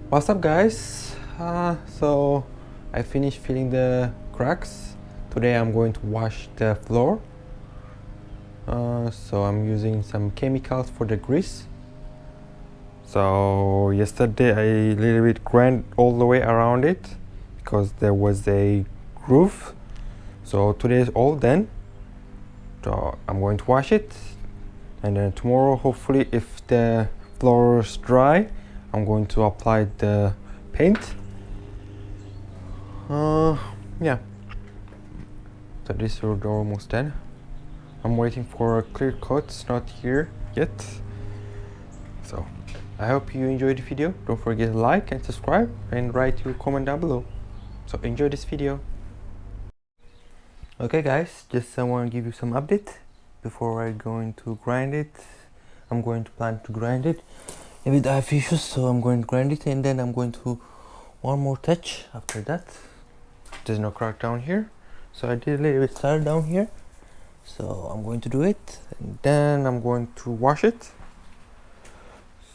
What's up, guys? So I finished filling the cracks. Today I'm going to wash the floor. So I'm using some chemicals for the grease. So yesterday I a little bit grind all the way around it because there was a groove. So today is all done. So I'm going to wash it, and then tomorrow, hopefully, if the floor is dry, I'm going to apply the paint. Yeah. So this road almost done. I'm waiting for a clear coat. It's not here yet. So I hope you enjoyed the video. Don't forget to like and subscribe and write your comment down below. So enjoy this video. Okay guys, just I want to give you some update before I going to grind it. I'm going to plan to grind it. Maybe I have issues, so I'm going to grind it, and then I'm going to one more touch after that. There's no crack down here, so I did a little bit start down here, so I'm going to do it, and then I'm going to wash it.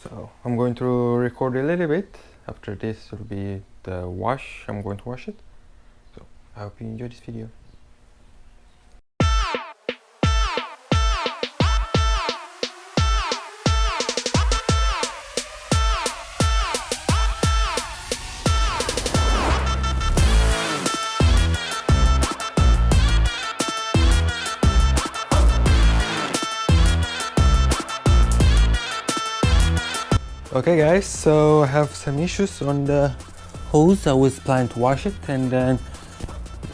So I'm going to record a little bit. After this will be the wash. I'm going to wash it. So I hope you enjoy this video. Okay guys, so I have some issues on the hose. I was planning to wash it, and then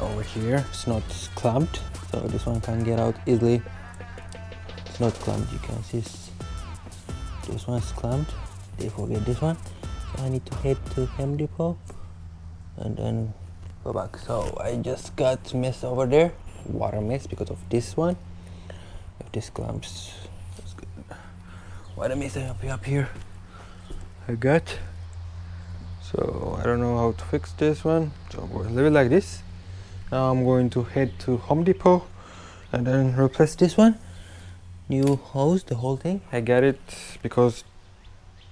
over here it's not clamped, so this one can't get out easily. It's not clamped, you can see this one's clamped. They forget this one, so I need to head to Home Depot and then go back. So I just got mess over there, water mess because of this one. If this clamps, that's good. Water mess up here I got. So I don't know how to fix this one, so I'm going to leave it like this. Now I'm going to head to Home Depot and then replace this one. New hose, the whole thing. I got it because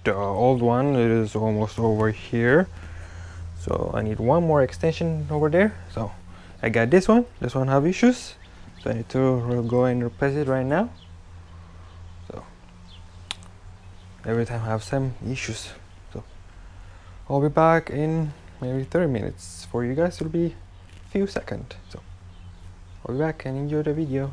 the old one is almost over here, so I need one more extension over there. So I got this one have issues, so I need to go and replace it right now. So every time I have some issues, so I'll be back in maybe 30 minutes. For you guys it'll be a few seconds, so I'll be back and enjoy the video.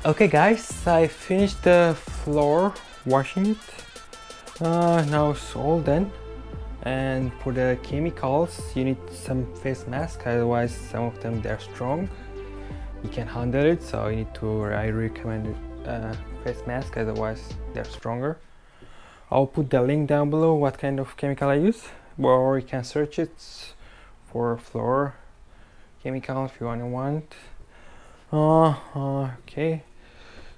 Okay guys, I finished the floor washing it. Now it's all done. And for the chemicals, you need some face mask, otherwise some of them they're strong. You can handle it, so you need to, I recommend it, face mask, otherwise they're stronger. I'll put the link down below what kind of chemical I use, or you can search it for floor chemical if you want. Okay.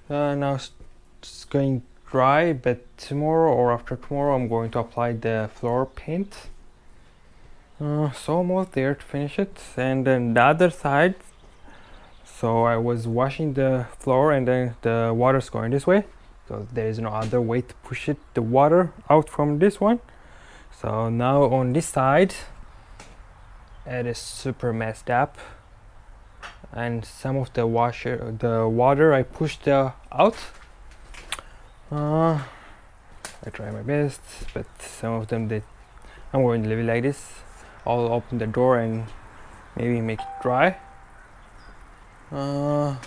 Now it's going dry, but tomorrow or after tomorrow I'm going to apply the floor paint. So almost there to finish it. And then the other side, so I was washing the floor and then the water's going this way, so there is no other way to push the water out from this one. So now on this side it is super messed up, and some of the water I pushed out. I try my best, but some of them I'm going to leave it like this. I'll open the door and maybe make it dry. So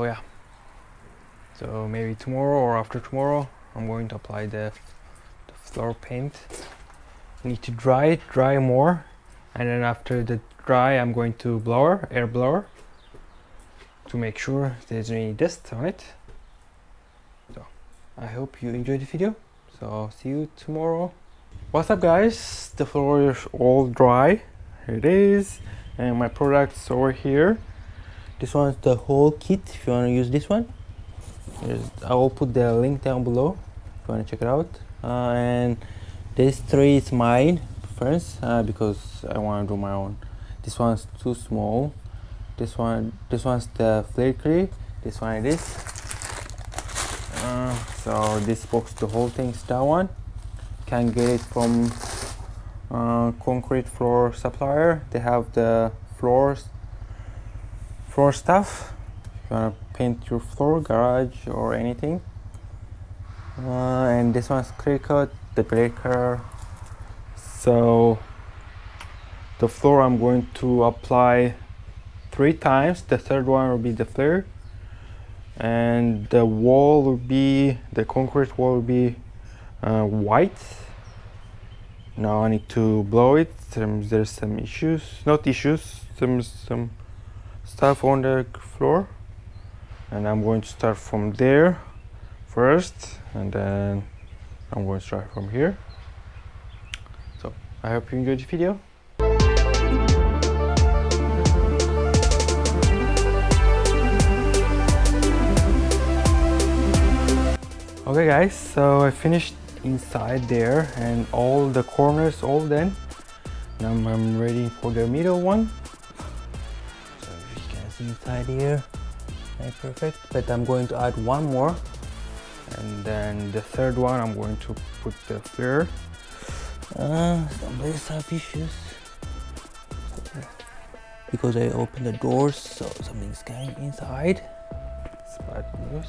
yeah, so maybe tomorrow or after tomorrow I'm going to apply the floor paint. Need to dry more, and then after the dry I'm going to air blower to make sure there's any dust on it. So I hope you enjoyed the video, so I'll see you tomorrow. What's up guys, the floor is all dry. Here it is, and my products over here. This one's the whole kit if you want to use this one. I will put the link down below if you want to check it out. And this three is mine preference because I want to do my own This one's too small. This one's the flaky. This one it is. So this box, the whole thing's that one. Can get it from concrete floor supplier. They have the floor stuff. If you wanna paint your floor, garage or anything. And this one's clear coat, the breaker. So the floor I'm going to apply 3 times. The third one will be the flare, and the wall will be, the concrete wall will be white. Now I need to blow it. There's some issues, not issues, some stuff on the floor, and I'm going to start from there first, and then I'm going to start from here. So I hope you enjoyed the video. Okay guys, so I finished inside there and all the corners all done. Now I'm ready for the middle one. So you can see inside here, very perfect. But I'm going to add one more, and then the third one I'm going to put the flare. Some places have issues because I opened the doors, so something's getting inside. It's bad news.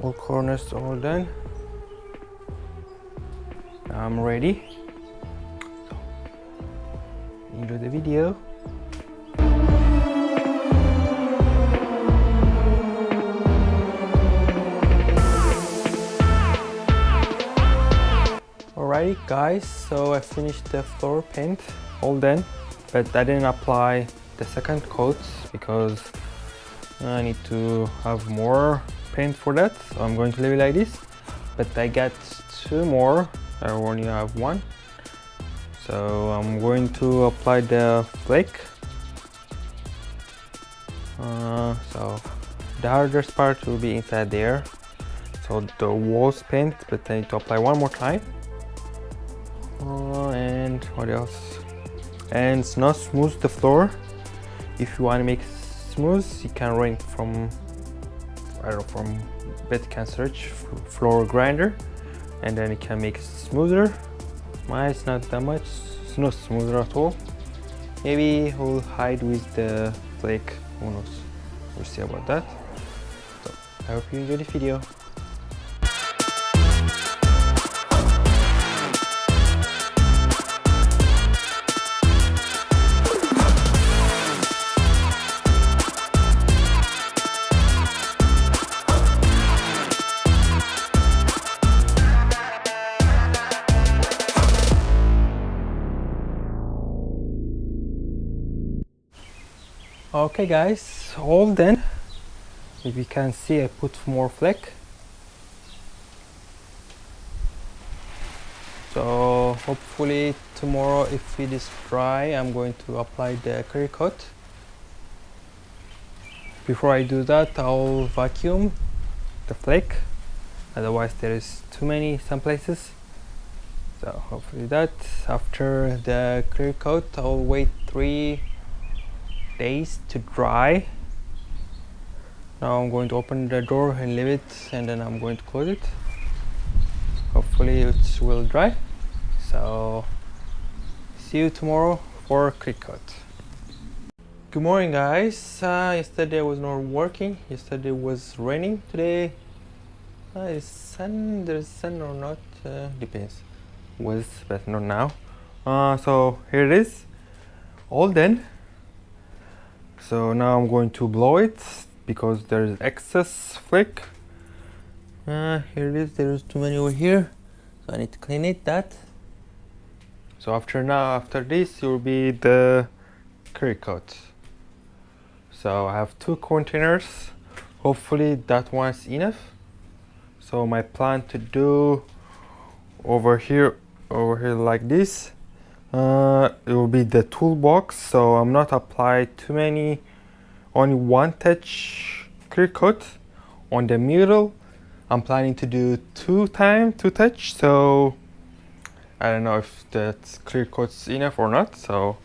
All corners all done. Now I'm ready. So, enjoy the video. Alrighty guys, so I finished the floor paint all done, but I didn't apply the second coat because I need to have more paint for that, so I'm going to leave it like this. But I got 2 more. I only have 1, so I'm going to apply the flake. So the hardest part will be inside there, so the walls paint, but I need to apply 1 more time. And what else? And it's not smooth the floor. If you want to make it smooth, you can rent from, I don't know, from bed can search floor grinder, and then it can make it smoother. Mine's not that much, it's not smoother at all. Maybe we'll hide with the flake, who knows, we'll see about that. So I hope you enjoyed the video. Okay guys, all done. If you can see, I put more flake. So hopefully tomorrow, if it is dry, I'm going to apply the clear coat. Before I do that, I'll vacuum the flake, otherwise there is too many some places. So hopefully that. After the clear coat, I'll wait 3 days to dry. Now I'm going to open the door and leave it, and then I'm going to close it. Hopefully it will dry. So see you tomorrow for clear coat. Good morning guys. Yesterday I was not working. Yesterday was raining. Today there's sun or not, depends. Was, but not now. So here it is, all done. So now I'm going to blow it because there is excess flake. Here it is, there is too many over here, so I need to clean it. So after this will be the clear coat. So I have 2 containers. Hopefully that one's enough. So my plan to do over here like this. It will be the toolbox, so I'm not apply too many, only 1 touch clear coat. On the middle I'm planning to do 2 touch, so I don't know if that clear coat's enough or not. So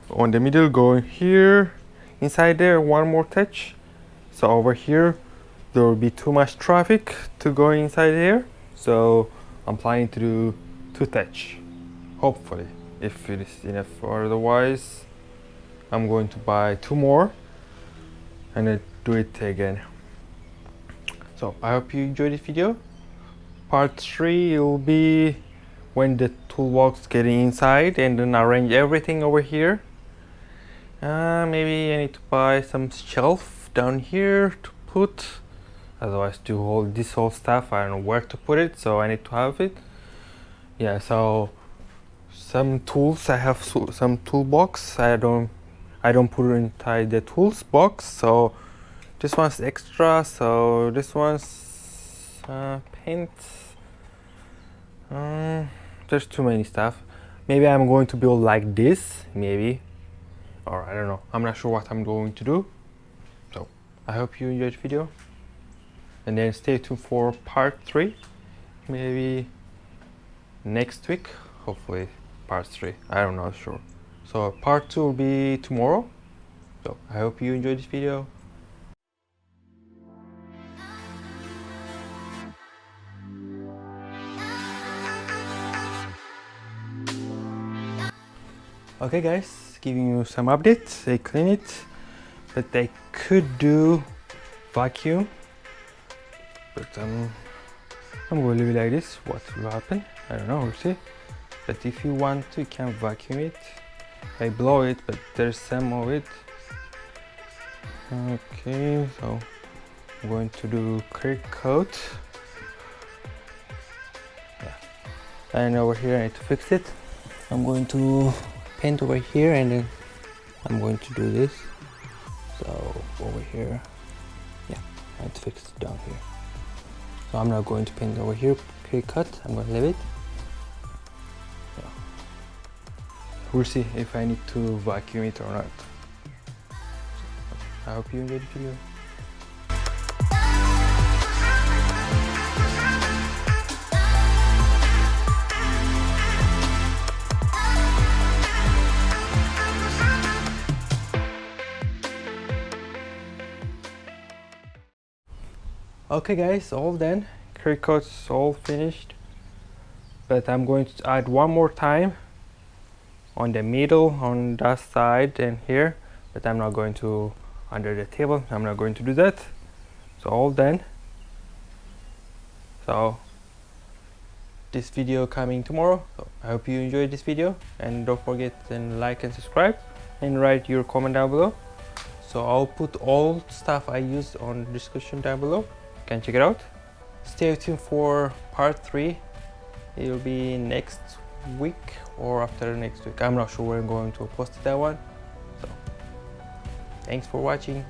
on the middle, go in here, inside there, one more touch. So over here there will be too much traffic to go inside here, so I'm planning to do 2 touch, hopefully, if it is enough. Otherwise I'm going to buy 2 more and then do it again. So I hope you enjoyed this video. Part 3 will be when the toolbox getting inside and then arrange everything over here. Maybe I need to buy some shelf down here to put, otherwise to hold this whole stuff, I don't know where to put it, so I need to have it. Yeah, so some tools, I have some toolbox, I don't put it inside the tools box, so this one's extra, so this one's paint. There's too many stuff. Maybe I'm going to build like this, maybe, or I don't know, I'm not sure what I'm going to do. So I hope you enjoyed the video, and then stay tuned for part 3, maybe next week, hopefully part 3, I don't know, sure. So part 2 will be tomorrow. So I hope you enjoyed this video. Okay guys, giving you some updates. They clean it, but they could do vacuum, but I'm going to leave it like this. What will happen? I don't know, we'll see. But if you want to, you can vacuum it. I blow it, but there's some of it. Okay, so I'm going to do clear coat. Yeah, and over here I need to fix it. I'm going to paint over here, and then I'm going to do this. So over here, yeah, I need to fix it down here. So I'm not going to paint over here, clear cut, I'm going to leave it. So we'll see if I need to vacuum it or not. I hope you enjoyed the video. Okay guys, all done. Clear coat's all finished, but I'm going to add one more time on the middle, on that side and here, but I'm not going to under the table. I'm not going to do that. So all done. So this video coming tomorrow. So I hope you enjoyed this video, and don't forget to like and subscribe and write your comment down below. So I'll put all stuff I used on the description down below. You can check it out. Stay tuned for part 3. It will be next week or after next week. I'm not sure when I'm going to post that one. So thanks for watching.